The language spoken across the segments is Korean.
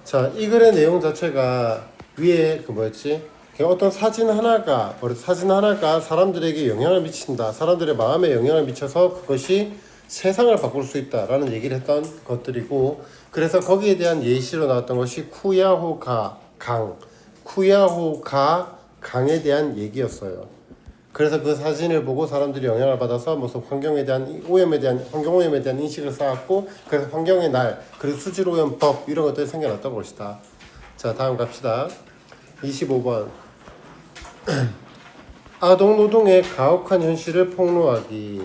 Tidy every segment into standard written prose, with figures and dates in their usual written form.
자, 이 글의 내용 자체가 위에 그 뭐였지? 어떤 사진 하나가 사람들에게 영향을 미친다. 사람들의 마음에 영향을 미쳐서 그것이 세상을 바꿀 수 있다라는 얘기를 했던 것들이고, 그래서 거기에 대한 예시로 나왔던 것이 쿠야호가 강에 대한 얘기였어요. 그래서 그 사진을 보고 사람들이 영향을 받아서 무슨 환경에 대한 환경오염에 대한 인식을 쌓았고, 그래서 환경의 날, 그리고 수질오염법 이런 것들이 생겨났던 것이다. 자, 다음 갑시다. 25번. 아동 노동의 가혹한 현실을 폭로하기.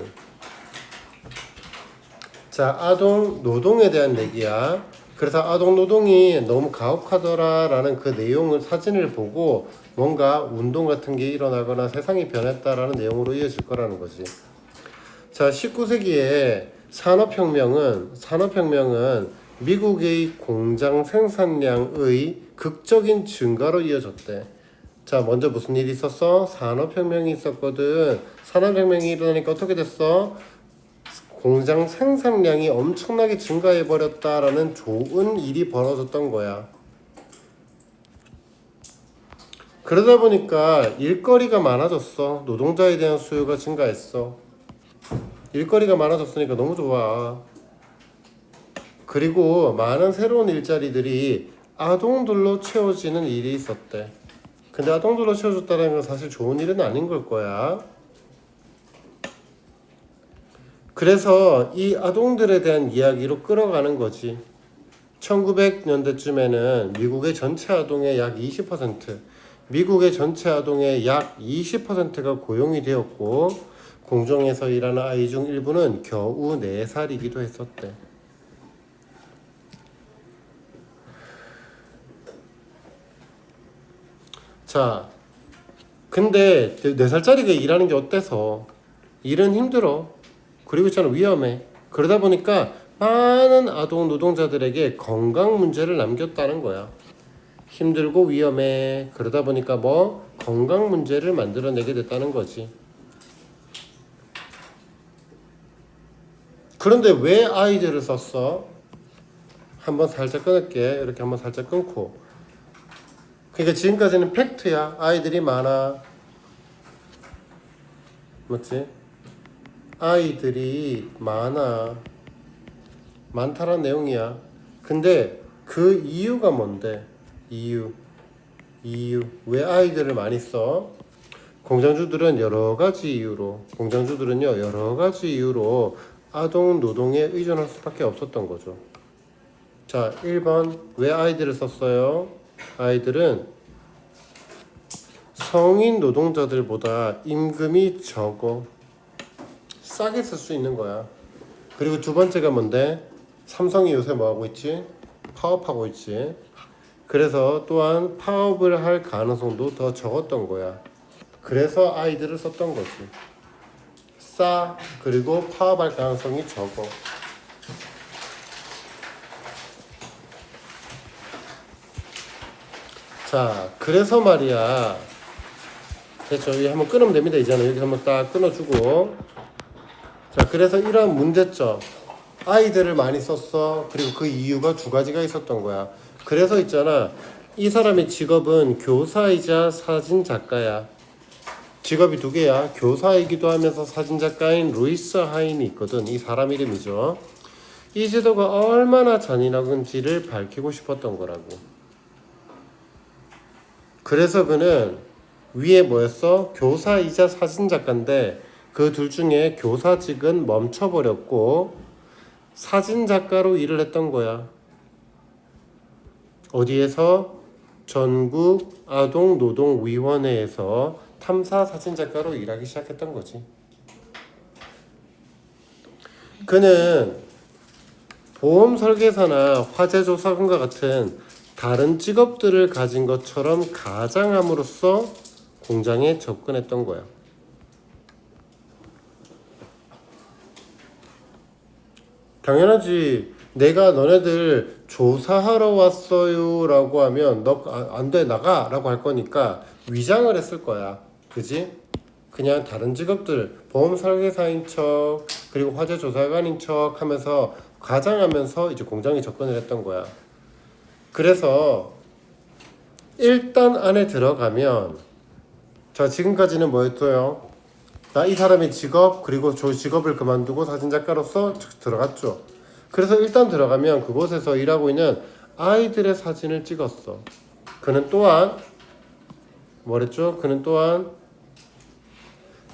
자, 아동 노동에 대한 얘기야. 그래서 아동 노동이 너무 가혹하더라라는 그 내용을 사진을 보고 뭔가 운동 같은 게 일어나거나 세상이 변했다라는 내용으로 이어질 거라는 거지. 자, 19세기에 산업혁명은 미국의 공장 생산량의 극적인 증가로 이어졌대. 자, 먼저 무슨 일이 있었어? 산업혁명이 있었거든. 산업혁명이 일어나니까 어떻게 됐어? 공장 생산량이 엄청나게 증가해버렸다라는 좋은 일이 벌어졌던 거야. 그러다 보니까 일거리가 많아졌어. 노동자에 대한 수요가 증가했어. 일거리가 많아졌으니까 너무 좋아. 그리고 많은 새로운 일자리들이 아동들로 채워지는 일이 있었대. 근데 아동들로 채워졌다는 건 사실 좋은 일은 아닌 걸 거야. 그래서 이 아동들에 대한 이야기로 끌어가는 거지. 1900년대쯤에는 미국의 전체 아동의 약 20%가 고용이 되었고, 공정에서 일하는 아이 중 일부는 겨우 4살이기도 했었대. 자, 근데 4살짜리가 일하는 게 어때서? 일은 힘들어. 그리고 있잖아, 위험해. 그러다 보니까 많은 아동 노동자들에게 건강 문제를 남겼다는 거야. 힘들고 위험해. 그러다 보니까 건강 문제를 만들어내게 됐다는 거지. 그런데 왜 아이들을 썼어? 한번 살짝 끊을게. 이렇게 한번 살짝 끊고. 그러니까 지금까지는 팩트야. 아이들이 많아. 맞지? 아이들이 많다란 내용이야. 근데 그 이유가 뭔데? 이유 왜 아이들을 많이 써? 공장주들은요 여러 가지 이유로 아동 노동에 의존할 수밖에 없었던 거죠. 자, 1번 왜 아이들을 썼어요? 아이들은 성인 노동자들보다 임금이 적어. 싸게 쓸 수 있는 거야. 그리고 두 번째가 뭔데? 삼성이 요새 뭐 하고 있지? 파업하고 있지. 그래서 또한 파업을 할 가능성도 더 적었던 거야. 그래서 아이들을 썼던 거지. 싸, 그리고 파업할 가능성이 적어. 자, 그래서 말이야. 됐죠? 여기 한번 끊으면 됩니다. 이제는 여기 한번 딱 끊어주고. 자, 그래서 이런 문제점. 아이들을 많이 썼어. 그리고 그 이유가 두 가지가 있었던 거야. 그래서 있잖아, 이 사람의 직업은 교사이자 사진작가야. 직업이 두 개야. 교사이기도 하면서 사진작가인 루이스 하인이 있거든. 이 사람 이름이죠. 이 제도가 얼마나 잔인한지를 밝히고 싶었던 거라고. 그래서 그는 위에 뭐였어? 교사이자 사진작가인데 그 둘 중에 교사직은 멈춰버렸고 사진작가로 일을 했던 거야. 어디에서? 전국 아동노동위원회에서 탐사 사진작가로 일하기 시작했던 거지. 그는 보험 설계사나 화재 조사관과 같은 다른 직업들을 가진 것처럼 가장함으로써 공장에 접근했던 거야. 당연하지. 내가 너네들 조사하러 왔어요 라고 하면 너 안 돼 나가 라고 할 거니까 위장을 했을 거야. 그지? 그냥 다른 직업들 보험 설계사인 척 그리고 화재 조사관인 척 하면서 가장하면서 이제 공장에 접근을 했던 거야. 그래서 일단 안에 들어가면 자 지금까지는 뭐였어요? 나 이 사람의 직업 그리고 저 직업을 그만두고 사진작가로서 들어갔죠. 그래서 일단 들어가면 그곳에서 일하고 있는 아이들의 사진을 찍었어. 그는 또한 뭐랬죠? 그는 또한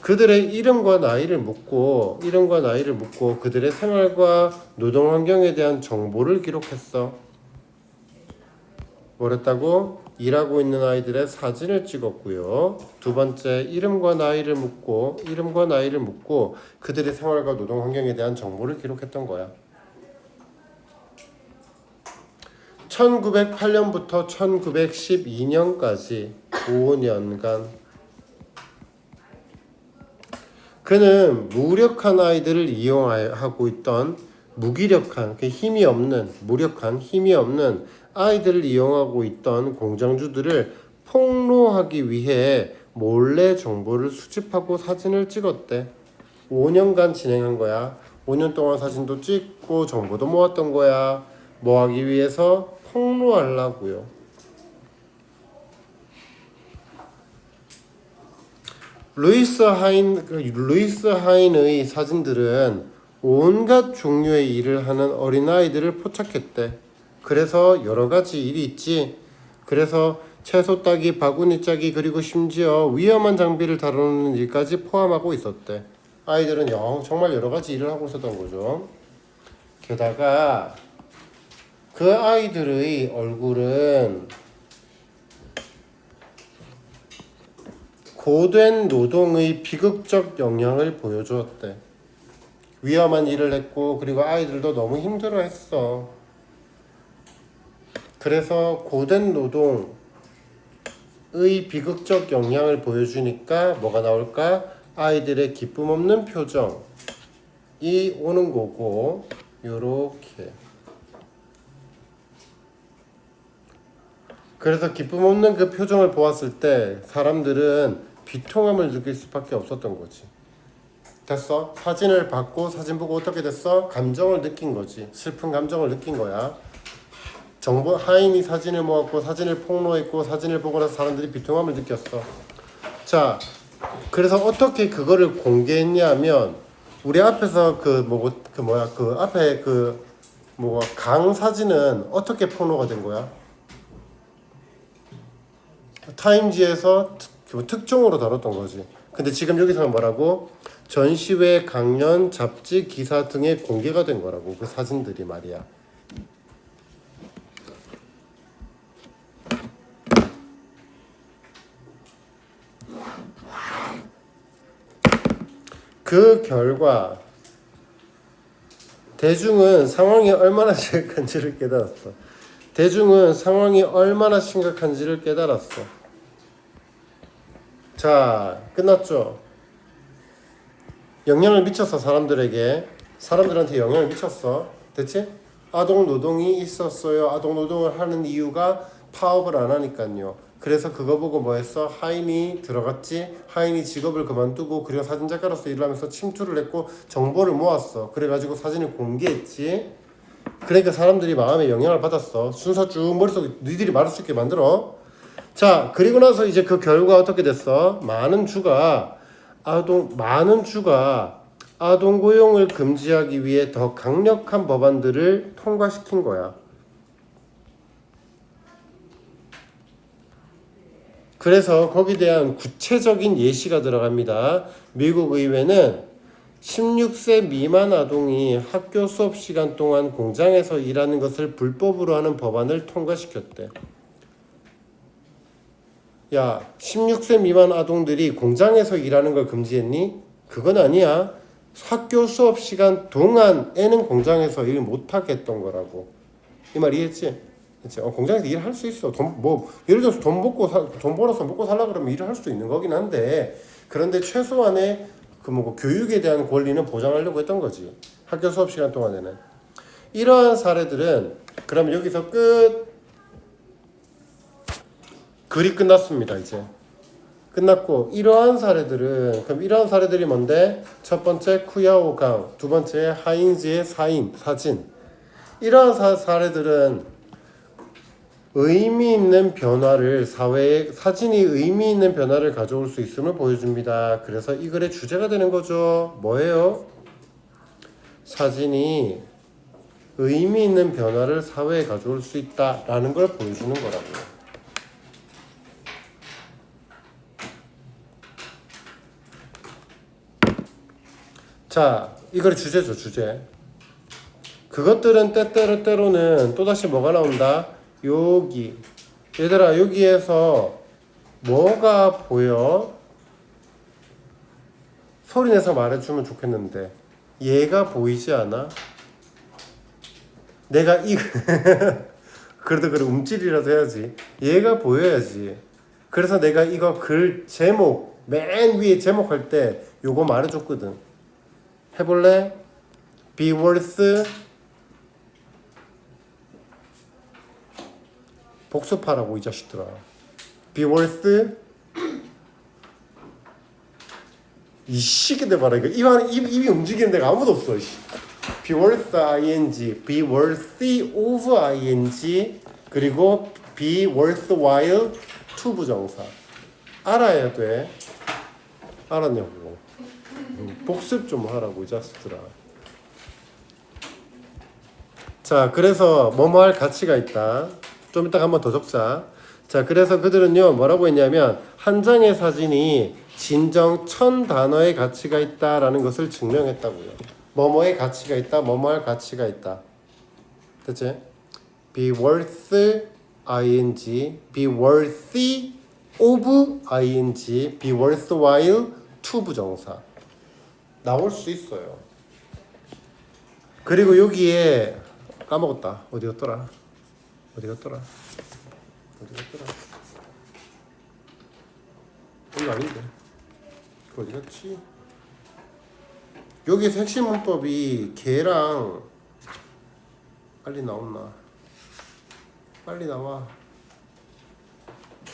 그들의 이름과 나이를 묻고 그들의 생활과 노동 환경에 대한 정보를 기록했어. 뭐랬다고? 일하고 있는 아이들의 사진을 찍었고요. 두 번째, 이름과 나이를 묻고 그들의 생활과 노동 환경에 대한 정보를 기록했던 거야. 1908년부터 1912년까지 5년간 그는 무력한 아이들을 이용하고 있던 무기력한, 힘이 없는 아이들을 이용하고 있던 공장주들을 폭로하기 위해 몰래 정보를 수집하고 사진을 찍었대. 5년간 진행한 거야. 5년 동안 사진도 찍고 정보도 모았던 거야. 뭐 하기 위해서? 폭로하려고요. 루이스 하인의 사진들은 온갖 종류의 일을 하는 어린아이들을 포착했대. 그래서 여러 가지 일이 있지. 그래서 채소 따기, 바구니 짜기, 그리고 심지어 위험한 장비를 다루는 일까지 포함하고 있었대. 아이들은 정말 여러 가지 일을 하고 있었던 거죠. 게다가 그 아이들의 얼굴은 고된 노동의 비극적 영향을 보여주었대. 위험한 일을 했고 그리고 아이들도 너무 힘들어했어. 그래서 고된 노동의 비극적 영향을 보여주니까 뭐가 나올까? 아이들의 기쁨 없는 표정이 오는 거고 요렇게. 그래서 기쁨 없는 그 표정을 보았을 때 사람들은 비통함을 느낄 수밖에 없었던 거지. 됐어? 사진을 받고 사진 보고 어떻게 됐어? 감정을 느낀 거지. 슬픈 감정을 느낀 거야. 하인이 사진을 모았고 사진을 폭로했고 사진을 보고 나서 사람들이 비통함을 느꼈어. 자, 그래서 어떻게 그거를 공개했냐면 우리 앞에서 앞에 강 사진은 어떻게 폭로가 된 거야? 타임지에서 특종으로 다뤘던 거지. 근데 지금 여기서는 뭐라고? 전시회, 강연, 잡지, 기사 등에 공개가 된 거라고. 그 사진들이 말이야. 그 결과 대중은 상황이 얼마나 심각한지를 깨달았어. 자, 끝났죠? 영향을 미쳤어. 사람들한테 영향을 미쳤어. 됐지? 아동 노동이 있었어요. 아동 노동을 하는 이유가 파업을 안 하니까요. 그래서 그거 보고 뭐 했어? 하인이 들어갔지? 하인이 직업을 그만두고 그리고 사진작가로서 일을 하면서 침투를 했고 정보를 모았어. 그래가지고 사진을 공개했지? 그러니까 사람들이 마음에 영향을 받았어. 순서 쭉 머릿속에 니들이 말할 수 있게 만들어. 자, 그리고 나서 이제 그 결과 어떻게 됐어? 많은 주가 아동 고용을 금지하기 위해 더 강력한 법안들을 통과시킨 거야. 그래서 거기에 대한 구체적인 예시가 들어갑니다. 미국 의회는 16세 미만 아동이 학교 수업 시간 동안 공장에서 일하는 것을 불법으로 하는 법안을 통과시켰대. 야, 16세 미만 아동들이 공장에서 일하는 걸 금지했니? 그건 아니야. 학교 수업 시간 동안에는 공장에서 일 못하게 했던 거라고. 이 말 이해했지? 그치? 공장에서 일을 할 수 있어. 예를 들어서 돈 벌어서 먹고 살라 그러면 일을 할 수도 있는 거긴 한데, 그런데 최소한의 교육에 대한 권리는 보장하려고 했던 거지. 학교 수업 시간 동안에는. 이러한 사례들은, 그럼 여기서 글이 끝났습니다. 이제 끝났고, 이러한 사례들이 뭔데? 첫 번째 쿠야오강, 두 번째 하인즈의 사진. 이러한 사례들은 의미 있는 변화를 사회에 사진이 의미 있는 변화를 가져올 수 있음을 보여줍니다. 그래서 이 글의 주제가 되는 거죠. 뭐예요? 사진이 의미 있는 변화를 사회에 가져올 수 있다라는 걸 보여주는 거라고요. 자, 이 글의 주제죠, 주제. 그것들은 때때로는 또다시 뭐가 나온다? 여기. 얘들아, 여기에서 뭐가 보여? 소리내서 말해주면 좋겠는데 얘가 보이지 않아? 내가 이 그래도 그래 움찔이라도 해야지. 얘가 보여야지. 그래서 내가 이거 글 제목 맨 위에 제목할 때 요거 말해줬거든. 해볼래? Be worth 복습하라고 이 자식들아. Be worth 이 시기들 봐라. 이거 입이 움직이는 데가 아무도 없어. Be worth ing, be worthy of ing, 그리고 be worthwhile to 부정사. 알아야 돼. 알았냐고. 복습 좀 하라고 이 자식들아. 자, 그래서 뭐뭐 할 가치가 있다. 좀 이따가 한번 더 적자. 자, 그래서 그들은요 뭐라고 했냐면 한 장의 사진이 진정 1000단어의 가치가 있다라는 것을 증명했다고요. 뭐뭐의 가치가 있다, 뭐뭐 할 가치가 있다. 됐지? Be worth ing, be worthy of ing, be worthwhile to 부정사. 나올 수 있어요. 그리고 여기에 까먹었다. 어디 갔더라? 여기 아닌데. 그 어디 갔지? 여기서 핵심 문법이 걔랑 빨리 나온나? 빨리 나와.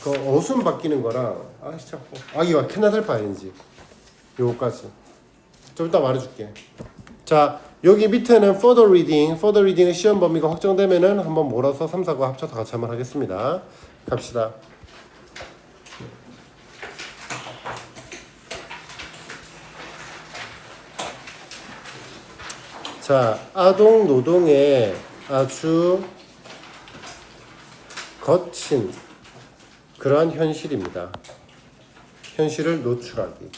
그 어순 바뀌는 거랑 이거 캐나달파 아닌지 요거까지 좀 이따 말해줄게. 자, 여기 밑에는 further reading의 시험 범위가 확정되면은 한번 몰아서 3, 4과 합쳐서 같이 한번 하겠습니다. 갑시다. 자, 아동 노동의 아주 거친 그러한 현실입니다. 현실을 노출하기.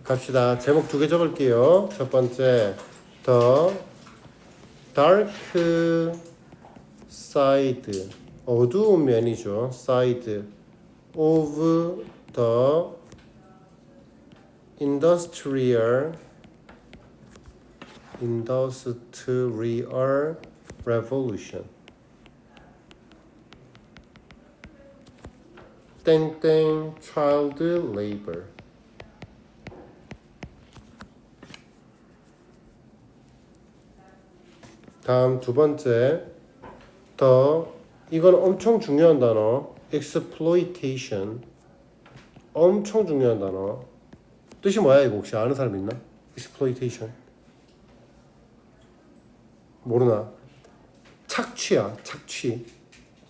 갑시다. 제목 2개 적을게요. 첫 번째, The Dark Side, 어두운 면이죠. Side of the Industrial Revolution. 땡땡 child labor. 다음 두 번째, 이건 엄청 중요한 단어, exploitation. 엄청 중요한 단어. 뜻이 뭐야 이거 혹시 아는 사람 있나? exploitation. 모르나? 착취야, 착취.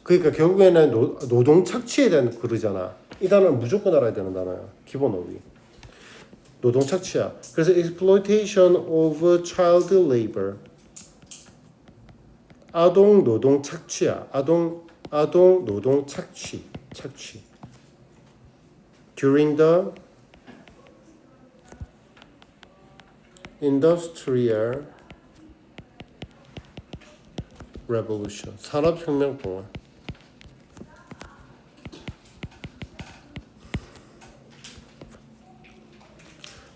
그러니까 결국에는 노동 착취에 대한 글이잖아. 이 단어는 무조건 알아야 되는 단어야. 기본 어휘. 노동 착취야. 그래서 exploitation of child labor. 아동 노동 착취야. 아동 노동 착취. During the Industrial Revolution. 산업혁명 동안.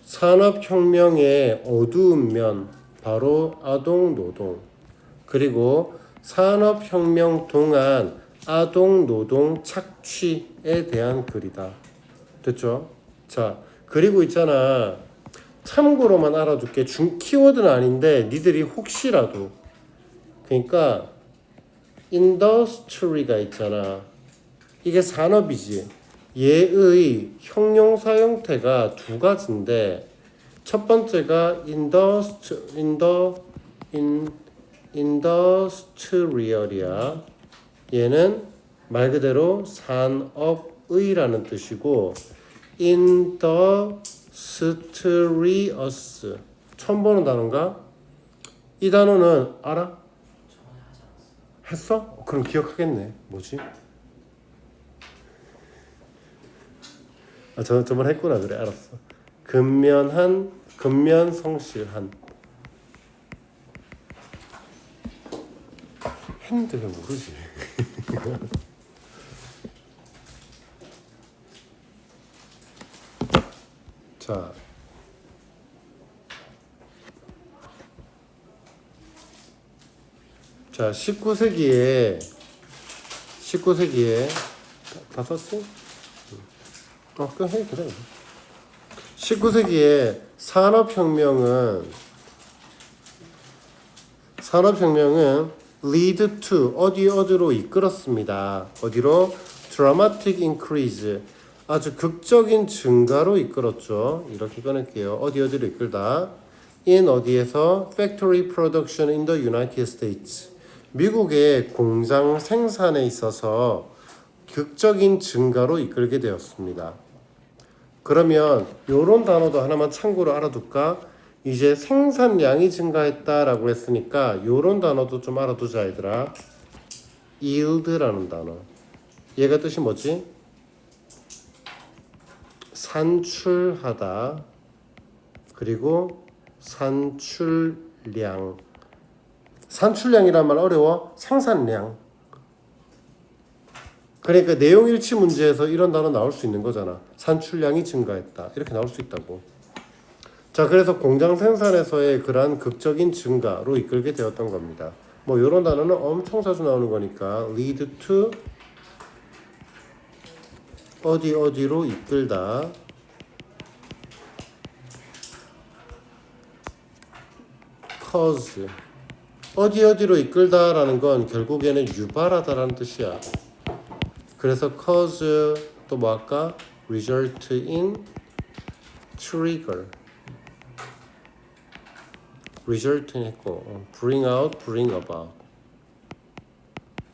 산업혁명의 어두운 면, 바로 아동 노동. 그리고 산업혁명 동안 아동 노동 착취에 대한 글이다. 됐죠? 자, 그리고 있잖아. 참고로만 알아둘게. 키워드는 아닌데 니들이 혹시라도, 그러니까 industry가 있잖아. 이게 산업이지. 얘의 형용사 형태가 두 가지인데 첫 번째가 industrial이야. 얘는 말 그대로 산업의라는 뜻이고 industrious 처음 보는 단어인가? 이 단어는 알아? 했어? 그럼 기억하겠네. 뭐지? 저번 했구나. 그래 알았어. 근면성실한 했는데 왜 모르지? 자, 자 19세기에 다 썼지? 그냥 해 그래. 19세기에 산업혁명은 lead to 어디로 이끌었습니다. 어디로? dramatic increase 아주 극적인 증가로 이끌었죠. 이렇게 꺼낼게요. 어디로 이끌다. in 어디에서? factory production in the United States 미국의 공장 생산에 있어서 극적인 증가로 이끌게 되었습니다. 그러면 이런 단어도 하나만 참고로 알아둘까? 이제 생산량이 증가했다라고 했으니까 이런 단어도 좀 알아두자 얘들아. yield라는 단어. 얘가 뜻이 뭐지? 산출하다. 그리고 산출량. 산출량이란 말 어려워? 생산량. 그러니까 내용 일치 문제에서 이런 단어 나올 수 있는 거잖아. 산출량이 증가했다. 이렇게 나올 수 있다고. 자, 그래서 공장 생산에서의 그러한 극적인 증가로 이끌게 되었던 겁니다. 뭐 이런 단어는 엄청 자주 나오는 거니까 lead to 어디로 이끌다. cause 어디로 이끌다라는 건 결국에는 유발하다라는 뜻이야. 그래서 cause 또 뭐 할까? result in trigger result in 했고 bring out, bring about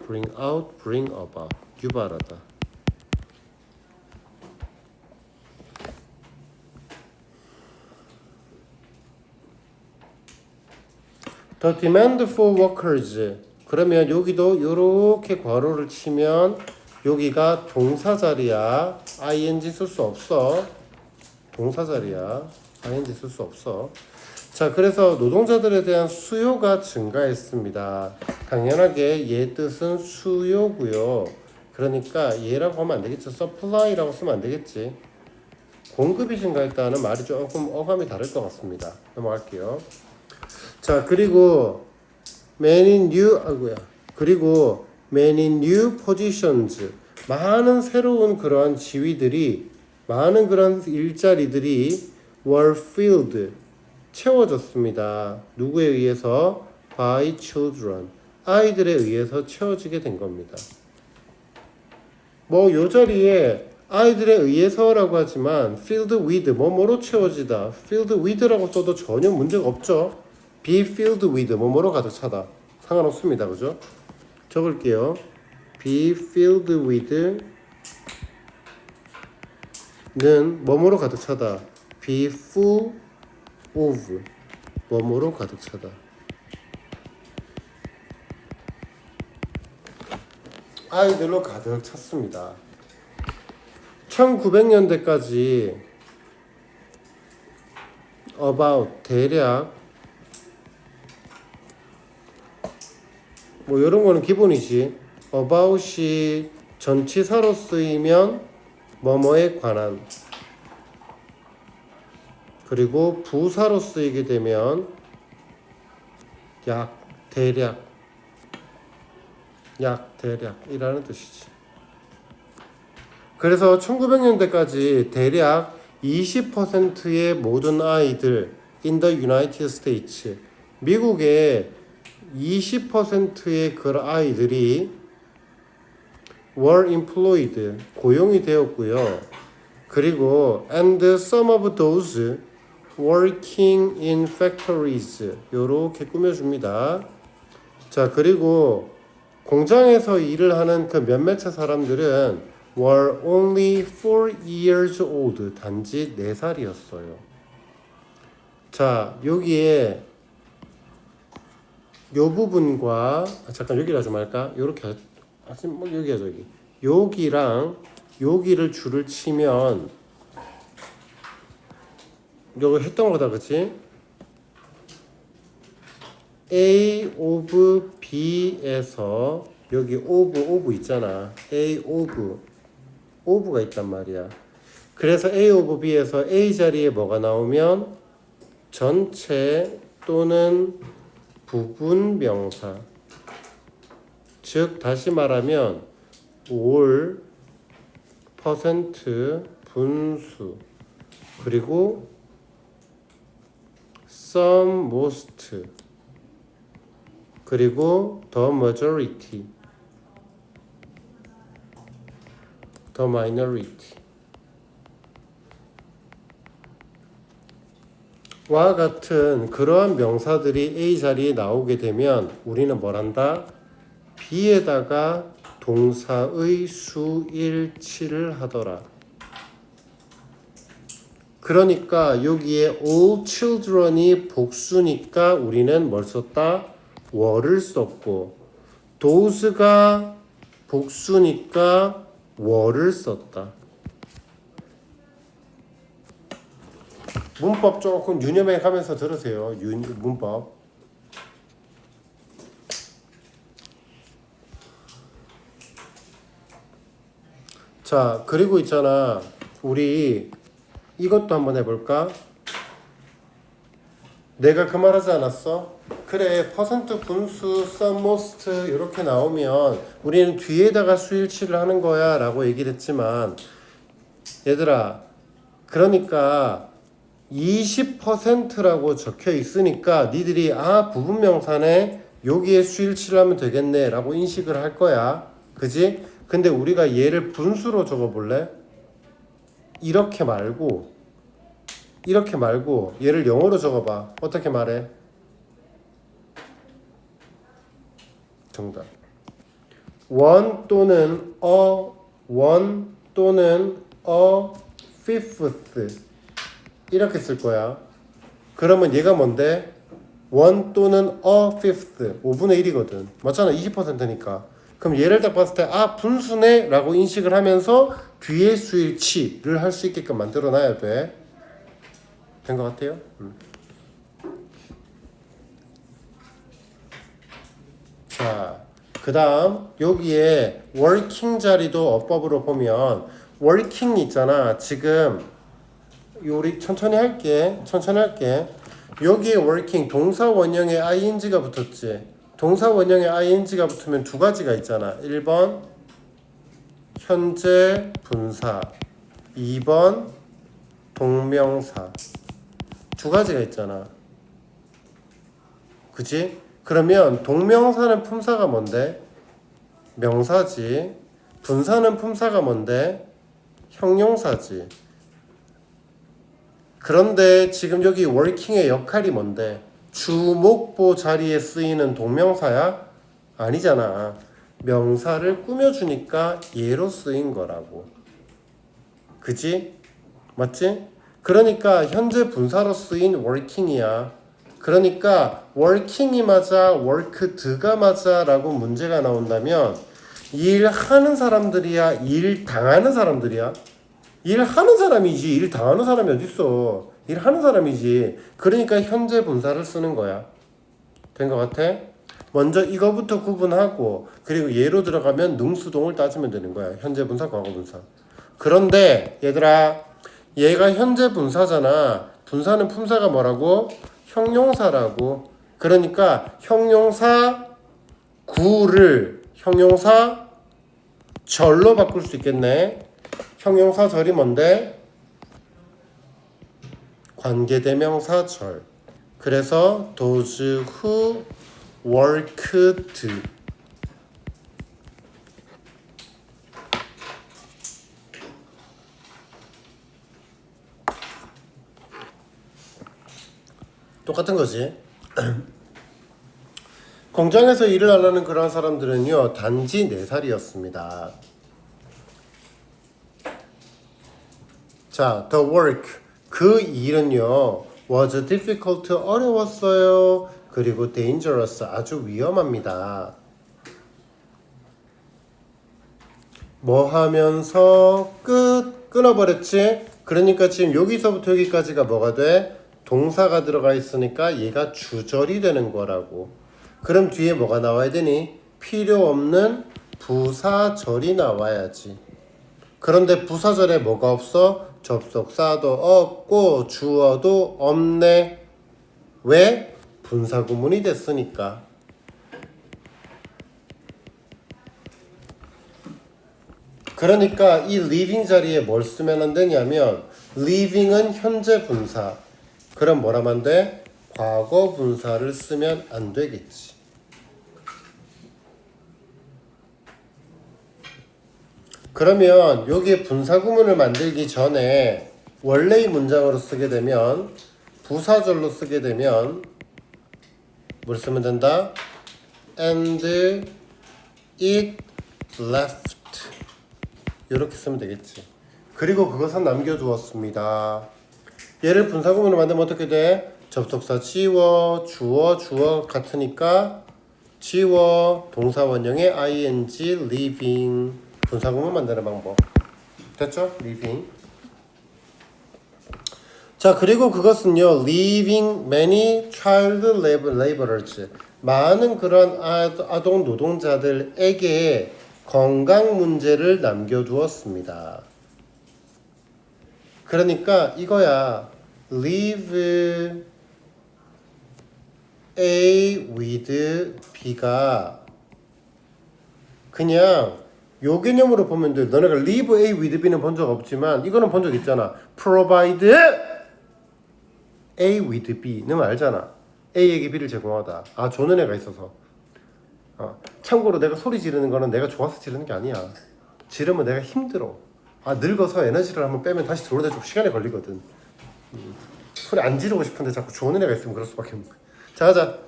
bring out, bring about 유발하다. The demand for workers 그러면 여기도 이렇게 괄호를 치면 여기가 동사 자리야. ing 쓸 수 없어. 동사 자리야. ing 쓸 수 없어. 자, 그래서 노동자들에 대한 수요가 증가했습니다. 당연하게 얘 뜻은 수요고요. 그러니까 얘라고 하면 안 되겠죠. supply라고 쓰면 안 되겠지. 공급이 증가했다는 말이 조금 어감이 다를 것 같습니다. 넘어갈게요. 자, 그리고 many new positions 많은 새로운 그러한 지위들이 많은 그런 일자리들이 were filled 채워졌습니다. 누구에 의해서? by children 아이들에 의해서 채워지게 된 겁니다. 뭐 요 자리에 아이들에 의해서라고 하지만 filled with 뭐뭐로 채워지다 filled with라고 써도 전혀 문제가 없죠. be filled with 뭐뭐로 가득 차다 상관없습니다. 그죠? 적을게요. be filled with 는 뭐뭐로 가득 차다. be full of 뭐뭐로 가득 차다. 아이들로 가득 찼습니다. 1900년대까지 about 대략 뭐 이런 거는 기본이지. about이 전치사로 쓰이면 뭐뭐에 관한 그리고 부사로 쓰이게 되면 약 대략이라는 뜻이지. 그래서 1900년대까지 대략 20%의 모든 아이들 in the United States 미국의 20%의 그 아이들이 were employed 고용이 되었고요. 그리고 and some of those working in factories 요렇게 꾸며줍니다. 자, 그리고 공장에서 일을 하는 그 몇몇의 사람들은 were only 4 years old. 단지 4살이었어요. 자, 여기에 요 부분과 잠깐 여기라 좀 할까? 요렇게 뭐 여기야 저기. 여기랑 여기를 줄을 치면 요거 했던 거다, 그치? A of B에서 여기 of 있잖아. A of가 있단 말이야. 그래서 A of B에서 A 자리에 뭐가 나오면 전체 또는 부분 명사. 즉 다시 말하면 all, 퍼센트, 분수, 그리고 some, most, 그리고 the majority, the minority 와 같은 그러한 명사들이 A 자리에 나오게 되면 우리는 뭘 한다? B에다가 동사의 수일치를 하더라. 그러니까 여기에 all children이 복수니까 우리는 뭘 썼다? were를 썼고, those가 복수니까 were를 썼다. 문법 조금 유념해 가면서 들으세요. 문법. 자, 그리고 있잖아. 우리 이것도 한번 해볼까? 내가 그 말 하지 않았어? 그래, 퍼센트, 분수, some, most 이렇게 나오면 우리는 뒤에다가 수일치를 하는 거야 라고 얘기를 했지만, 얘들아, 그러니까 20%라고 적혀 있으니까 니들이 부분 명사네, 여기에 수일치를 하면 되겠네 라고 인식을 할 거야. 그지? 근데 우리가 얘를 분수로 적어볼래? 이렇게 말고 얘를 영어로 적어봐. 어떻게 말해? 정답. one 또는 a fifth 이렇게 쓸 거야. 그러면 얘가 뭔데? 1 또는 a fifth 5분의 1이거든. 맞잖아. 20%니까. 그럼 얘를 딱 봤을 때 분수네 라고 인식을 하면서 뒤에 수일치를 할 수 있게끔 만들어 놔야 돼. 된 것 같아요? 자, 그 다음 여기에 working 자리도 어법으로 보면 working 있잖아. 지금 우리 천천히 할게. 여기에 working 동사 원형에 ing가 붙었지. 동사 원형에 ing가 붙으면 두 가지가 있잖아. 1번 현재 분사, 2번 동명사. 두 가지가 있잖아. 그치? 그러면 동명사는 품사가 뭔데? 명사지. 분사는 품사가 뭔데? 형용사지. 그런데 지금 여기 working의 역할이 뭔데? 주목보 자리에 쓰이는 동명사야? 아니잖아. 명사를 꾸며주니까 얘로 쓰인 거라고. 그지? 맞지? 그러니까 현재 분사로 쓰인 working이야. 그러니까 working이 맞아, worked가 맞아 라고 문제가 나온다면 일하는 사람들이야, 일 당하는 사람들이야? 일하는 사람이지, 일 당하는 사람이 어딨어. 일하는 사람이지. 그러니까 현재 분사를 쓰는 거야. 된 것 같아? 먼저 이거부터 구분하고, 그리고 예로 들어가면 능수동을 따지면 되는 거야. 현재 분사, 과거 분사. 그런데 얘들아, 얘가 현재 분사잖아. 분사는 품사가 뭐라고? 형용사라고. 그러니까 형용사 구를 형용사 절로 바꿀 수 있겠네. 형용사 절이 뭔데? 관계대명사 절. 그래서 those who worked. 똑같은 거지. 공장에서 일을 하려는 그런 사람들은요, 단지 4살이었습니다. 자, the work. 그 일은요, was difficult. 어려웠어요. 그리고 dangerous. 아주 위험합니다. 뭐 하면서 끊어버렸지? 그러니까 지금 여기서부터 여기까지가 뭐가 돼? 동사가 들어가 있으니까 얘가 주절이 되는 거라고. 그럼 뒤에 뭐가 나와야 되니? 필요 없는 부사절이 나와야지. 그런데 부사절에 뭐가 없어? 접속사도 없고 주어도 없네. 왜? 분사구문이 됐으니까. 그러니까 이 living 자리에 뭘 쓰면 안 되냐면 living은 현재 분사. 그럼 뭐라면 안 돼? 과거 분사를 쓰면 안 되겠지. 그러면 여기에 분사구문을 만들기 전에 원래의 문장으로 쓰게 되면 부사절로 쓰게 되면 뭘 쓰면 된다? And it left. 이렇게 쓰면 되겠지. 그리고 그것은 남겨두었습니다. 얘를 분사구문으로 만들면 어떻게 돼? 접속사 지워, 주어 같으니까 지워, 동사 원형의 ing, living. 분사구문 만드는 방법. 됐죠? living. 자, 그리고 그것은요, leaving many child laborers. 많은 그런 아동 노동자들에게 건강 문제를 남겨두었습니다. 그러니까 이거야. leave A with B가 그냥 요 개념으로 보면 돼. 너네가 leave A with B는 본 적 없지만 이거는 본 적 있잖아. provide A with B는 알잖아. A에게 B를 제공하다. 아, 조는 애가 있어서. 참고로 내가 소리 지르는 거는 내가 좋아서 지르는 게 아니야. 지르면 내가 힘들어. 늙어서 에너지를 한번 빼면 다시 들어오는데 좀 시간이 걸리거든. 소리 안 지르고 싶은데 자꾸 조는 애가 있으면 그럴 수밖에 없는 거야. 자, 가자.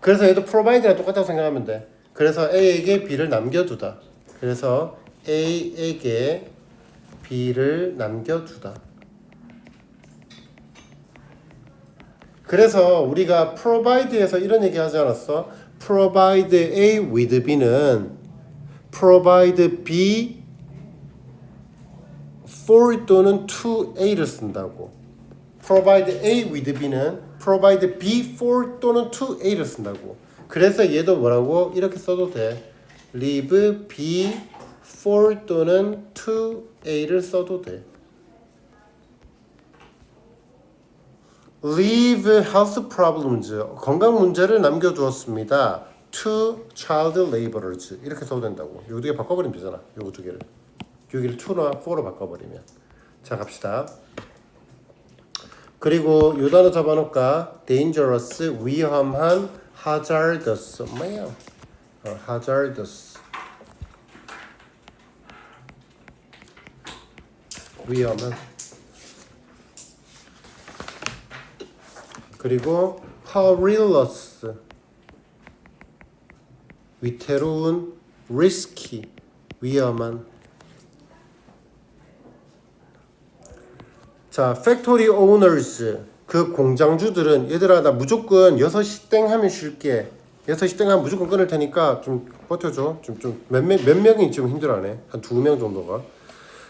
그래서 얘도 provide랑 똑같다고 생각하면 돼. 그래서 A에게 B를 남겨두다. 그래서 A에게 B를 남겨두다. 그래서 우리가 provide에서 이런 얘기 하지 않았어? provide A with B는 provide B for 또는 to A를 쓴다고. provide A with B는 provide B for 또는 to A를 쓴다고. 그래서 얘도 뭐라고? 이렇게 써도 돼. leave B for 또는 to A를 써도 돼. leave health problems, 건강 문제를 남겨두었습니다. to child laborers 이렇게 써도 된다고. 요 두 개 바꿔버리면 되잖아. 요 두 개를. 여기를 to나 for로 바꿔버리면. 자, 갑시다. 그리고 요 단어 잡아놓을까? dangerous, 위험한, hazardous, 뭐야? hazardous, 위험한. 그리고 perilous, 위태로운, risky, 위험한. 자, factory owners, 그 공장주들은 얘들아 나 무조건 6시 땡 하면 쉴게. 6시 땡 하면 무조건 끊을 테니까 좀 버텨줘. 몇 명이 지금 힘들어하네. 한 2명 정도가.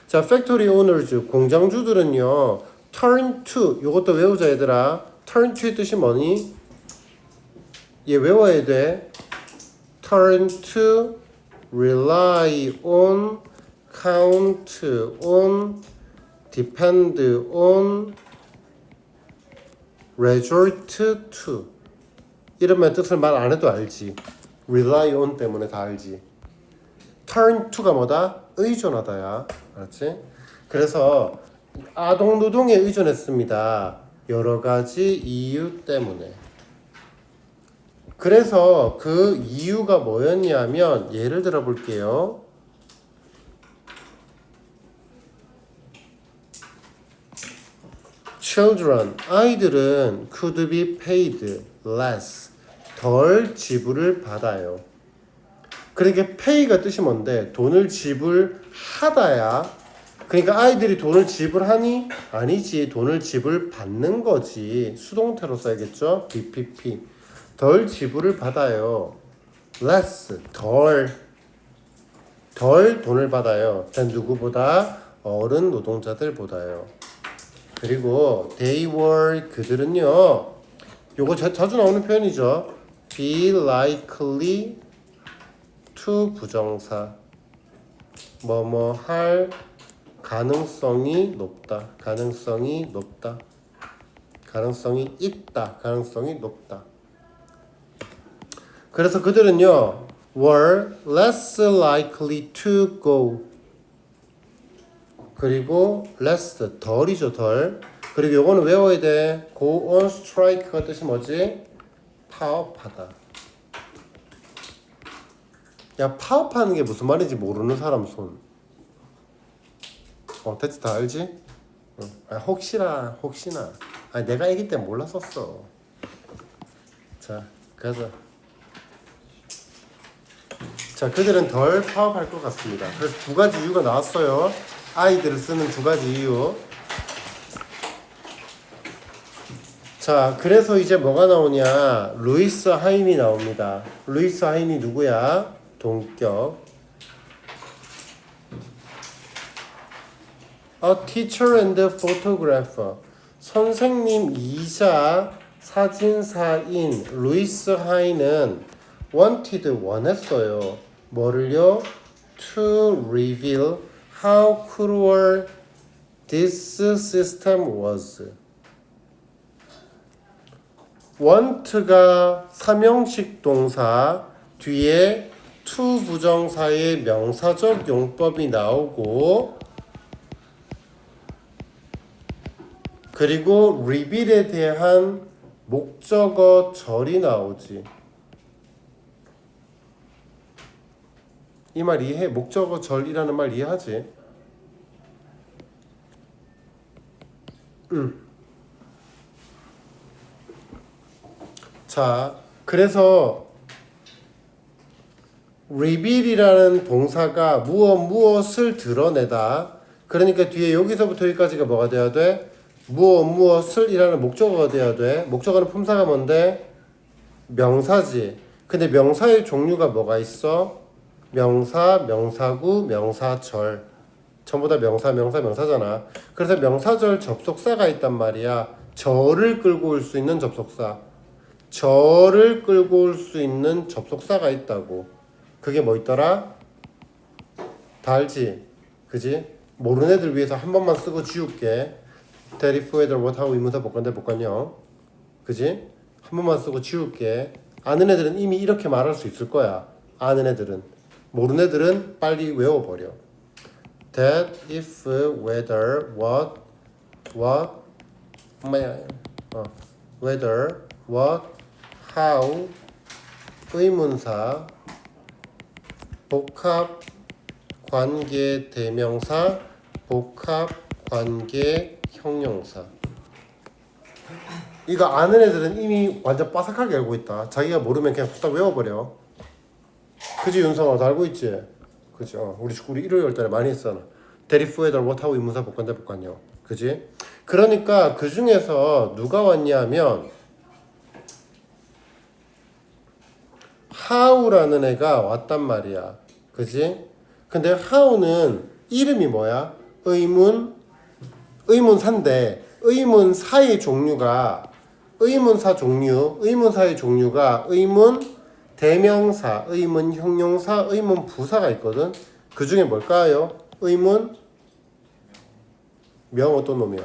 자, factory owners, 공장주들은요, turn to, 요것도 외우자 얘들아. turn to의 뜻이 뭐니? 얘 외워야 돼. turn to, rely on, count on, depend on, resort to. 이러면 뜻을 말 안 해도 알지. rely on 때문에 다 알지. turn to가 뭐다? 의존하다야. 알았지? 그래서 아동 노동에 의존했습니다. 여러 가지 이유 때문에. 그래서 그 이유가 뭐였냐면 예를 들어 볼게요. children, 아이들은 could be paid less, 덜 지불을 받아요. 그러니까 pay가 뜻이 뭔데? 돈을 지불하다야. 그러니까 아이들이 돈을 지불하니? 아니지. 돈을 지불받는 거지. 수동태로 써야겠죠? BPP. 덜 지불을 받아요. less. 덜 돈을 받아요. 누구보다? 어른 노동자들보다요. 그리고 they were 그들은요. 요거 자주 나오는 표현이죠. be likely to 부정사. 뭐뭐 할 가능성이 높다. 가능성이 높다. 가능성이 있다. 가능성이 높다. 그래서 그들은요. were less likely to go. 그리고 less 덜이죠. 덜. 그리고 요거는 외워야 돼. go on strike가 뜻이 뭐지? 파업하다. 야, 파업하는 게 무슨 말인지 모르는 사람 손. 대체 다 알지? 혹시나. 내가 애기 때 몰랐었어. 자, 가자. 자, 그들은 덜 파업할 것 같습니다. 그래서 두 가지 이유가 나왔어요. 아이들을 쓰는 두 가지 이유. 자, 그래서 이제 뭐가 나오냐? 루이스 하인이 나옵니다. 루이스 하인이 누구야? 동격. A teacher and a photographer. 선생님이자 사진사인 루이스 하인은 wanted 원했어요. 뭐를요? To reveal how cruel this system was. want가 삼형식 동사 뒤에 to 부정사의 명사적 용법이 나오고 그리고 reveal에 대한 목적어 절이 나오지. 이 말 이해해? 목적어 절이라는 말 이해하지? 자, 그래서 reveal이라는 동사가 무엇을 드러내다. 그러니까 뒤에 여기서부터 여기까지가 뭐가 돼야 돼? 무엇을 이라는 목적어가 돼야 돼. 목적어는 품사가 뭔데? 명사지. 근데 명사의 종류가 뭐가 있어? 명사, 명사구, 명사절. 전부 다 명사잖아. 그래서 명사절 접속사가 있단 말이야. 절을 끌고 올 수 있는 접속사. 절을 끌고 올 수 있는 접속사가 있다고. 그게 뭐 있더라? 다 알지? 그지? 모르는 애들 위해서 한 번만 쓰고 지울게. that, if, whether, what, how 의문사 복관대 복관형. 그지? 한 번만 쓰고 지울게. 아는 애들은 이미 이렇게 말할 수 있을 거야. 아는 애들은. 모르는 애들은 빨리 외워버려. that, if, whether, what, whether, what, how 의문사 복합 관계 대명사 복합 관계 형용사. 이거 아는 애들은 이미 완전 빠삭하게 알고 있다. 자기가 모르면 그냥 딱 외워버려. 그지 윤성아? 다 알고 있지? 그지? 우리 일요일 달에 많이 했잖아. 대리프 whether what how 의문사 복관대 복관형. 그지? 그러니까 그 중에서 누가 왔냐면 how라는 애가 왔단 말이야. 그지? 근데 how는 이름이 뭐야? 의문사인데 의문사의 종류가 의문사의 종류가 의문 대명사, 의문 형용사, 의문 부사가 있거든. 그 중에 뭘까요? 의문 명 어떤 놈이야?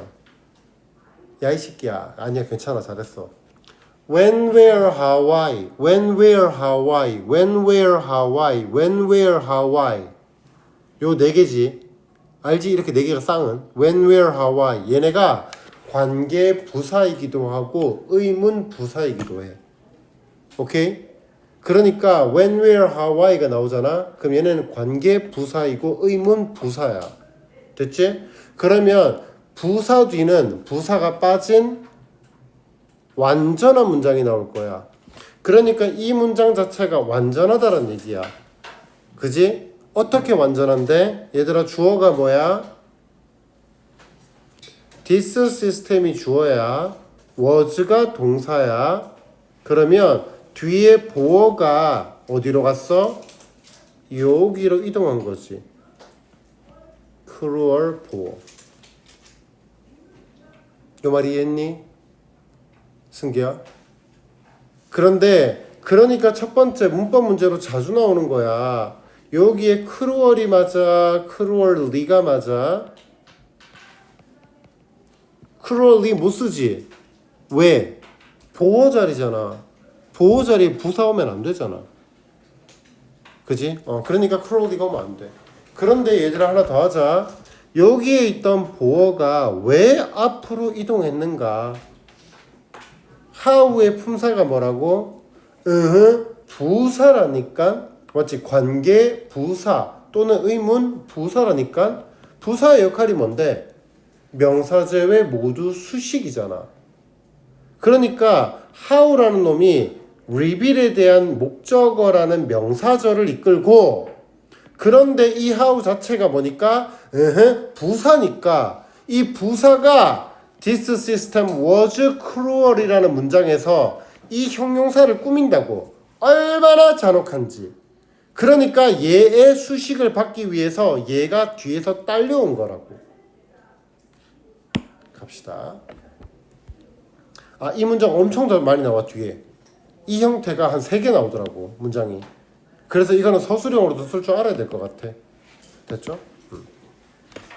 야 이 새끼야. 아니야 괜찮아 잘했어. When, where, how, why. When, where, how, why. When, where, how, why. When, where, how, why. 요 네 개지. 알지? 이렇게 네 개가 쌍은. When, where, how, why. 얘네가 관계 부사이기도 하고 의문 부사이기도 해. 오케이? 그러니까 when, where, how, why가 나오잖아. 그럼 얘네는 관계 부사이고 의문 부사야. 됐지? 그러면 부사 뒤는 부사가 빠진 완전한 문장이 나올 거야. 그러니까 이 문장 자체가 완전하다는 얘기야. 그지? 어떻게 완전한데? 얘들아 주어가 뭐야? this 시스템이 주어야, was가 동사야. 그러면 뒤에 보어가 어디로 갔어? 여기로 이동한 거지. cruel 보어. 요 말 이해했니? 승기야? 그런데 그러니까 첫 번째 문법 문제로 자주 나오는 거야. 여기에 cruel이 맞아? cruelly가 맞아? cruelly 못 쓰지? 왜? 보호 자리잖아. 보호 자리에 부사 오면 안 되잖아. 그지? 그러니까 cruelly가 오면 안 돼. 그런데 얘들아 하나 더 하자. 여기에 있던 보어가 왜 앞으로 이동했는가? how의 품사가 뭐라고? 부사라니까. 맞지? 관계 부사 또는 의문 부사라니까. 부사의 역할이 뭔데? 명사 제외 모두 수식이잖아. 그러니까 how라는 놈이 reveal에 대한 목적어라는 명사절을 이끌고, 그런데 이 how 자체가 뭐니까? 부사니까 이 부사가 this system was cruel이라는 문장에서 이 형용사를 꾸민다고. 얼마나 잔혹한지. 그러니까 얘의 수식을 받기 위해서 얘가 뒤에서 딸려온 거라고. 갑시다. 이 문장 엄청 많이 나와. 뒤에 이 형태가 한 3개 나오더라고 문장이. 그래서 이거는 서술형으로도 쓸 줄 알아야 될 것 같아. 됐죠?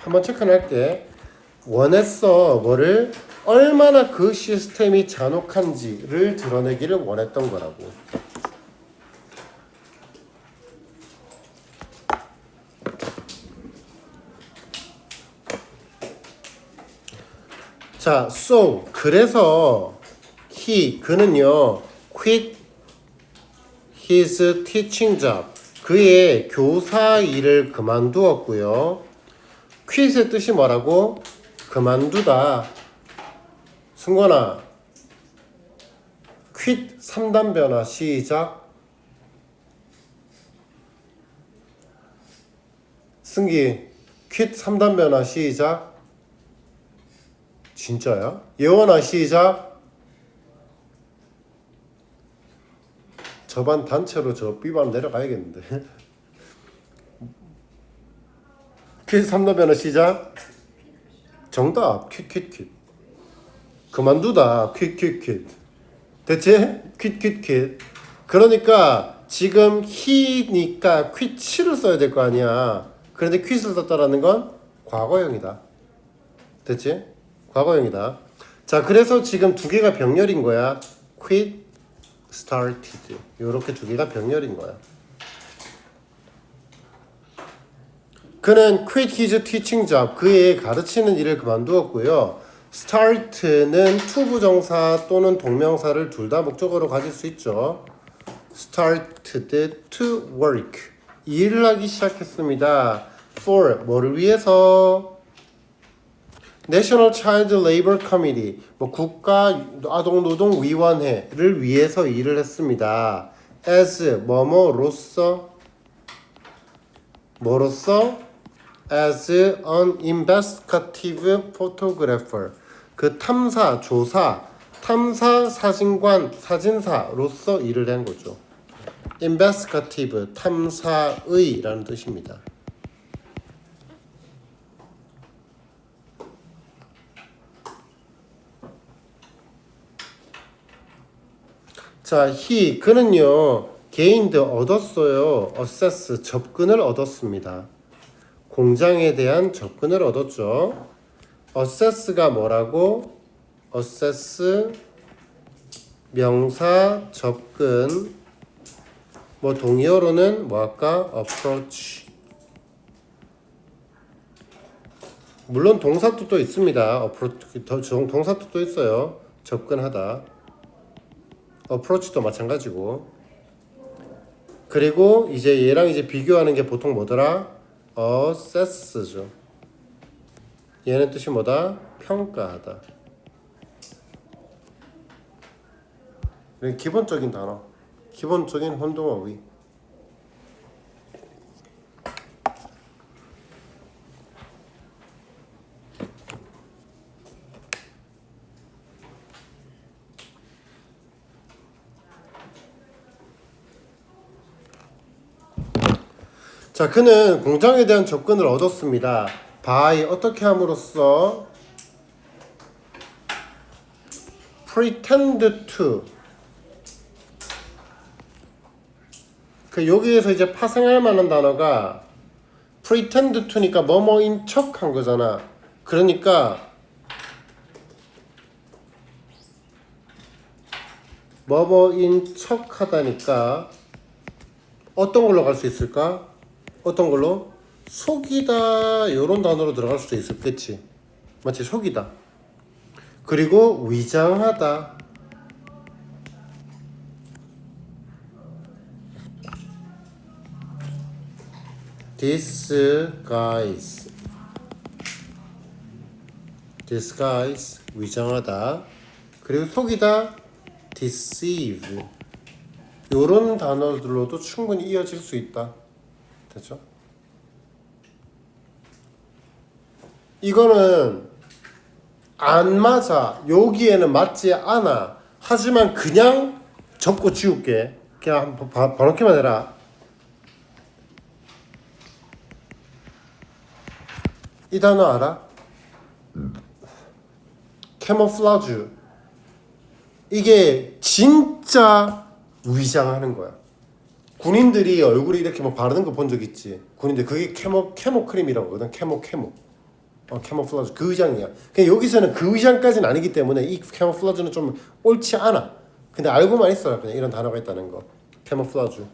한번 체크를 할게. 원했어. 뭐를? 얼마나 그 시스템이 잔혹한지를 드러내기를 원했던 거라고. 자, so 그래서 그는요 quit his teaching job. 그의 교사 일을 그만두었고요. quit의 뜻이 뭐라고? 그만두다. 승권아, quit 3단 변화 시작. 승기, quit 3단 변화 시작. 진짜야? 예원아 시작. 저반 단체로 저 B반 내려가야겠는데. 퀴즈 3단 변화 시작. 정답. 퀴. 그만두다. 퀴. 됐지? 퀴. 그러니까 지금 he니까 quit를 써야 될 거 아니야. 그런데 quit을 썼다라는 건 과거형이다. 됐지? 과거형이다. 자, 그래서 지금 두 개가 병렬인 거야. quit, started. 요렇게 두 개가 병렬인 거야. 그는 quit his teaching job. 그의 가르치는 일을 그만두었고요. start는 투부정사 또는 동명사를 둘 다 목적어로 가질 수 있죠. started to work. 일을 하기 시작했습니다. for 뭐를 위해서? National Child Labor Committee, 국가 아동노동위원회를 위해서 일을 했습니다. as 뭐뭐로서 as an investigative photographer. 그 탐사, 조사, 탐사 사진관, 사진사로서 일을 한 거죠. investigative, 탐사의라는 뜻입니다. 자, 그는요 gained 얻었어요. assess 접근을 얻었습니다. 공장에 대한 접근을 얻었죠. assess가 뭐라고? assess 명사 접근. 뭐 동의어로는 뭐 할까? approach. 물론 동사 뜻도 있습니다. approach 동사 뜻도 있어요. 접근하다. approach도 마찬가지고. 그리고 이제 얘랑 이제 비교하는 게 보통 뭐더라? assess죠. 얘는 뜻이 뭐다? 평가하다. 기본적인 단어. 기본적인 혼동어휘. 자, 그는 공장에 대한 접근을 얻었습니다. by 어떻게 함으로써 pretend to 그 여기에서 이제 파생할 만한 단어가 pretend to니까 뭐뭐인 척 한 거잖아. 그러니까 뭐뭐인 척 하다니까 어떤 걸로 갈 수 있을까? 어떤 걸로? 속이다 이런 단어로 들어갈 수도 있었겠지. 맞지? 속이다. 그리고 위장하다. disguise 위장하다. 그리고 속이다 deceive 요런 단어들로도 충분히 이어질 수 있다. 됐죠? 이거는 안 맞아. 여기에는 맞지 않아. 하지만 그냥 접고 지울게. 그냥 한번 번호키만 해라. 이 단어 알아? 캐모플라주. 이게 진짜 위장하는 거야. 군인들이 얼굴에 이렇게 뭐 바르는 거 본 적 있지. 군인들 그게 캐모 크림이라고 하거든. 캐모. 캐모플라주 그 의장이야. 그냥 여기서는 그 의장까지는 아니기 때문에 이 캐모플라주는 좀 옳지 않아. 근데 알고만 있어라. 그냥 이런 단어가 있다는 거. 캐모플라주.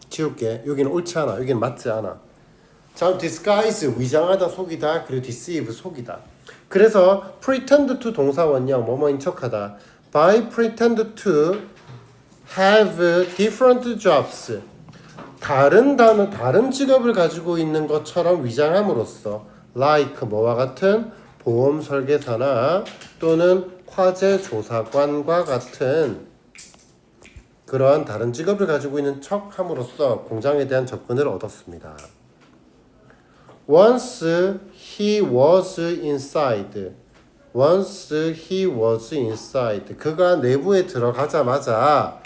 지울게. 여기는 옳지 않아. 여기는 맞지 않아. 자, disguise 위장하다 속이다. 그리고 deceive 속이다. 그래서 pretend to 동사 원형 뭐뭐인 척하다. by pretend to have different jobs. 다른 직업을 가지고 있는 것처럼 위장함으로써 like 뭐와 같은 보험 설계사나 또는 화재 조사관과 같은 그러한 다른 직업을 가지고 있는 척함으로써 공장에 대한 접근을 얻었습니다. Once he was inside. 그가 내부에 들어가자마자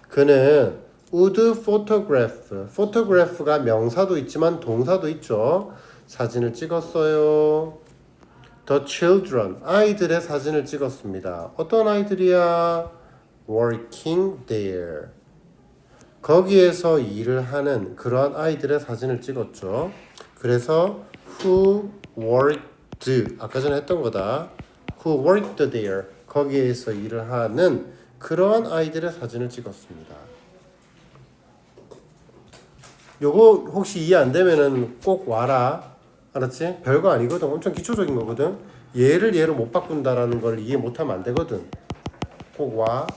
그는 would photograph가 명사도 있지만 동사도 있죠. 사진을 찍었어요. The children, 아이들의 사진을 찍었습니다. 어떤 아이들이야? Working there. 거기에서 일을 하는 그러한 아이들의 사진을 찍었죠. 그래서 who worked, 아까 전에 했던 거다. Who worked there. 거기에서 일을 하는 그러한 아이들의 사진을 찍었습니다. 요거 혹시 이해 안 되면은 꼭 와라. 알았지? 별거 아니거든. 엄청 기초적인 거거든. 얘를 얘로 못 바꾼다라는 걸 이해 못하면 안 되거든. 꼭 와.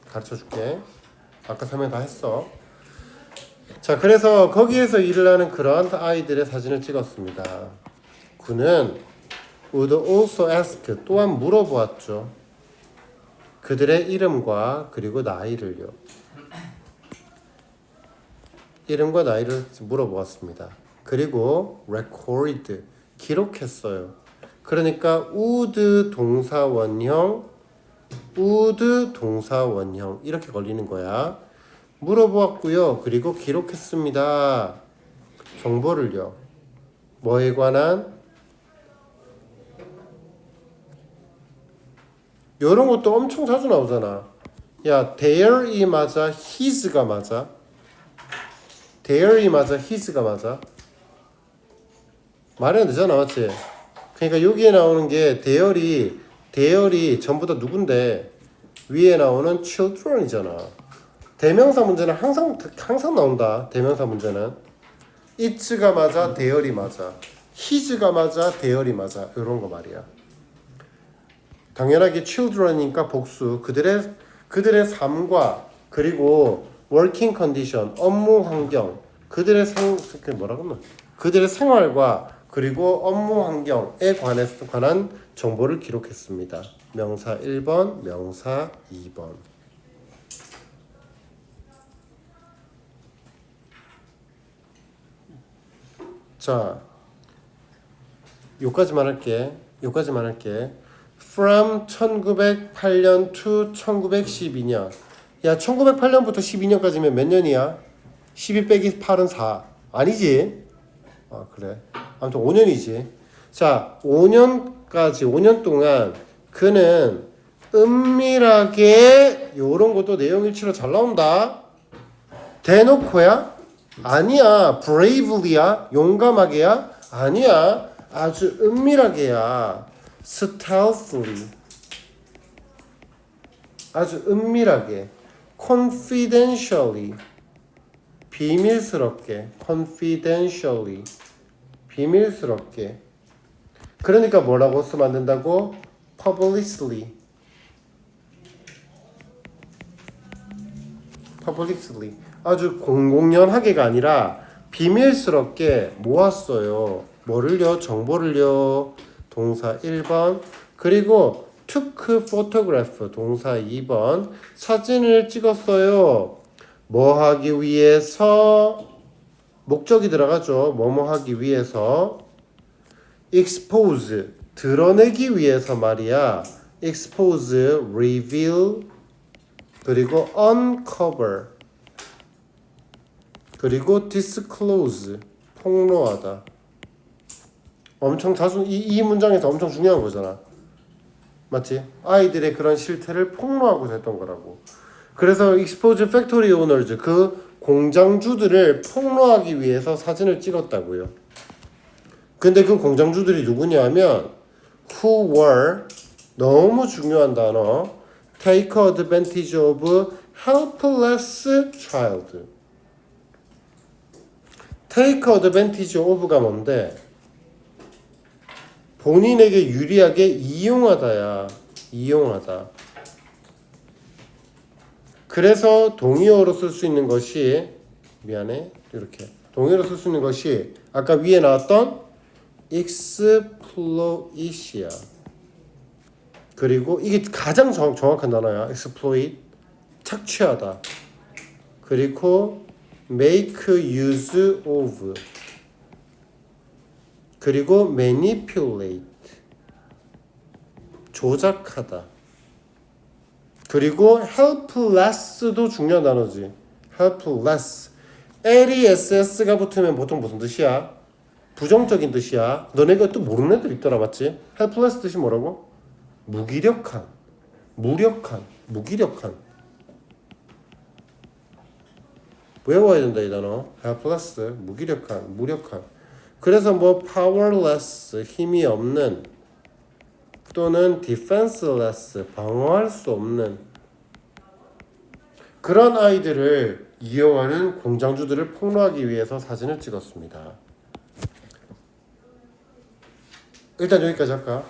가르쳐 줄게. 아까 설명 다 했어. 자, 그래서 거기에서 일을 하는 그런 아이들의 사진을 찍었습니다. 그는 would also ask, 또한 물어보았죠. 그들의 이름과 그리고 나이를요. 이름과 나이를 물어보았습니다. 그리고 record, 기록했어요. 그러니까 would 동사원형 이렇게 걸리는 거야. 물어보았고요. 그리고 기록했습니다. 정보를요. 뭐에 관한? 이런 것도 엄청 자주 나오잖아. 야, there이 맞아? his가 맞아? there이 맞아? his가 맞아? 말이 안 되잖아, 맞지? 그러니까 여기에 나오는 게 there이 전부 다 누군데 위에 나오는 children이잖아. 대명사 문제는 항상 나온다. 대명사 문제는 it가 맞아, there이 맞아, his가 맞아, there이 맞아. 이런 거 말이야. 당연하게 children이니까 복수. 그들의 삶과 그리고 working condition, 업무 환경, 그들의 생활과 그리고 업무 환경에 관한 정보를 기록했습니다. 명사 1번, 명사 2번. 자, 요까지만 할게. From 1908년 to 1912년. 야, 1908년부터 12년까지면 몇 년이야? 12 빼기 8은 4. 아니지? 아, 그래. 아무튼 5년이지. 자, 5년 동안 그는 은밀하게 요런 것도 내용일치로 잘 나온다. 대놓고야? 아니야. bravely야? 용감하게야? 아니야. 아주 은밀하게야. stealthily. 아주 은밀하게. confidentially. 비밀스럽게. confidentially. 비밀스럽게. 그러니까 뭐라고 쓰면 안 된다고? publicly. 아주 공공연하게가 아니라 비밀스럽게 모았어요. 뭐를요? 정보를요. 동사 1번. 그리고 took photograph 동사 2번. 사진을 찍었어요. 뭐 하기 위해서? 목적이 들어가죠. 뭐뭐 하기 위해서. expose 드러내기 위해서 말이야. expose, reveal, 그리고 uncover, 그리고 disclose 폭로하다. 엄청 자주 이 문장에서 엄청 중요한 거잖아. 맞지? 아이들의 그런 실태를 폭로하고자 했던 거라고. 그래서 expose factory owners 그 공장주들을 폭로하기 위해서 사진을 찍었다고요. 근데 그 공장주들이 누구냐면 who were 너무 중요한 단어 take advantage of helpless child. take advantage of가 뭔데? 본인에게 유리하게 이용하다야. 이용하다. 그래서 동의어로 쓸 수 있는 것이 미안해. 이렇게 동의어로 쓸 수 있는 것이 아까 위에 나왔던 exploit이야. 그리고 이게 가장 정확한 단어야. exploit 착취하다. 그리고 make use of. 그리고 manipulate 조작하다. 그리고 helpless도 중요한 단어지. helpless. less가 붙으면 보통 무슨 뜻이야? 부정적인 뜻이야. 너네가 또 모르는 애들 있더라, 맞지? helpless 뜻이 뭐라고? 무기력한, 무력한, 무기력한. 외워야 된다 이 단어. helpless, 무기력한, 무력한. 그래서 뭐 powerless, 힘이 없는, 또는 defenseless, 방어할 수 없는 그런 아이들을 이용하는 공장주들을 폭로하기 위해서 사진을 찍었습니다. 일단 여기까지 할까?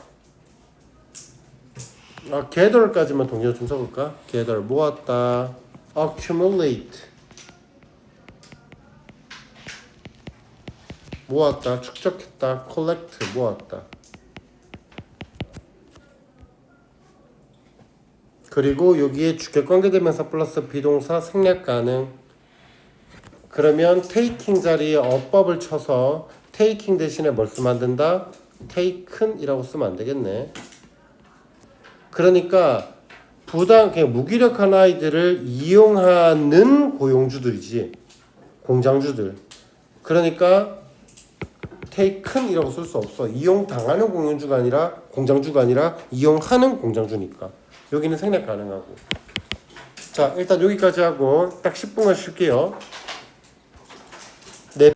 gather까지만 동의어 좀 써볼까? gather 모았다. accumulate 모았다. 축적했다. collect 모았다. 그리고 여기에 주격관계대명사 플러스 비동사 생략 가능. 그러면 taking 자리에 어법을 쳐서 taking 대신에 뭘 쓰면 안 된다? taken이라고 쓰면 안 되겠네. 그러니까 그냥 무기력한 아이들을 이용하는 고용주들이지. 공장주들. 그러니까 taken이라고 쓸 수 없어. 이용당하는 공장주가 아니라 이용하는 공장주니까. 여기는 생략 가능하고. 자, 일단 여기까지 하고 딱 10분간 쉴게요. 네.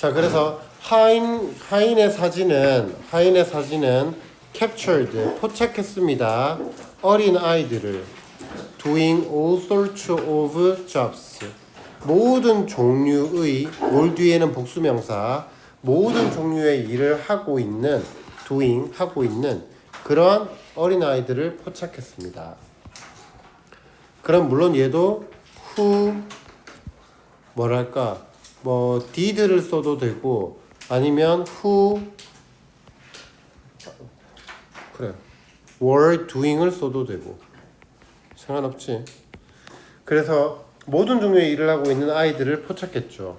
자, 그래서 하인의 사진은 captured, 포착했습니다. 어린 아이들을 doing all sorts of jobs, 모든 종류의, 뭘 뒤에는 복수명사, 모든 종류의 일을 하고 있는 doing, 하고 있는 그런 어린 아이들을 포착했습니다. 그럼 물론 얘도 who, 뭐랄까, 뭐 did를 써도 되고 아니면 who, 그래, were doing을 써도 되고 상관없지. 그래서 모든 종류의 일을 하고 있는 아이들을 포착했죠.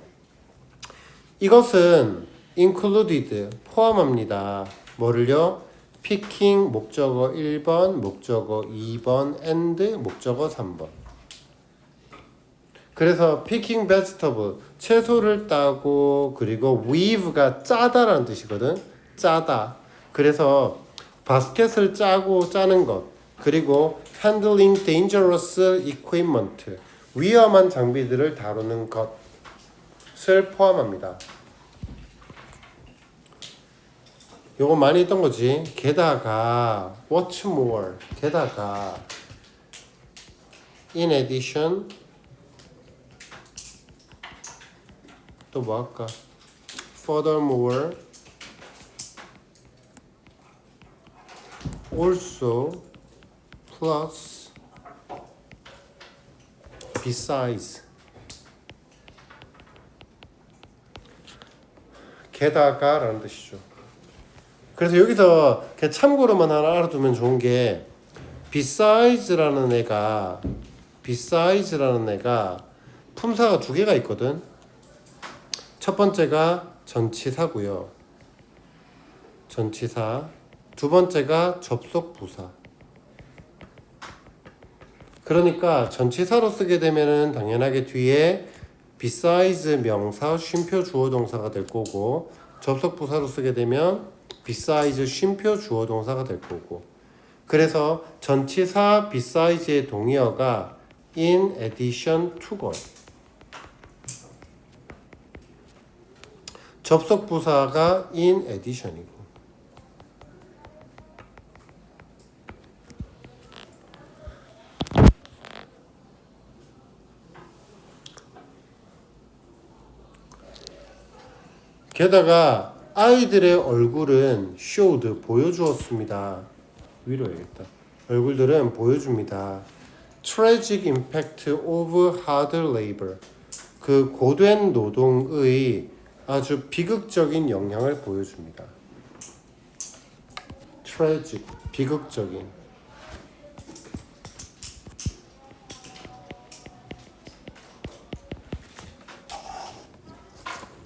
이것은 included, 포함합니다. 뭐를요? picking, 목적어 1번, 목적어 2번, and, 목적어 3번. 그래서 picking vegetable, 채소를 따고, 그리고 weave가 짜다라는 뜻이거든. 짜다. 그래서 바스켓을 짜는 것, 그리고 handling dangerous equipment, 위험한 장비들을 다루는 것을 포함합니다. 요거 많이 했던 거지. 게다가 what's more, 게다가 in addition, 또 뭐 할까? furthermore, also, plus, besides. 게다가라는 뜻이죠. 그래서 여기서 그냥 참고로만 하나 알아두면 좋은 게 besides라는 애가 품사가 두 개가 있거든. 첫 번째가 전치사고요. 전치사. 두 번째가 접속부사. 그러니까 전치사로 쓰게 되면은 당연하게 뒤에 besides 명사, 쉼표 주어 동사가 될 거고, 접속부사로 쓰게 되면 besides 쉼표 주어 동사가 될 거고. 그래서 전치사 besides의 동의어가 in addition to고요. 접속부사가 in addition이고. 게다가 아이들의 얼굴은 showed, 보여주었습니다. 위로 해야겠다. 얼굴들은 보여줍니다. tragic impact of hard labor, 그 고된 노동의 아주 비극적인 영향을 보여줍니다. tragic, 비극적인.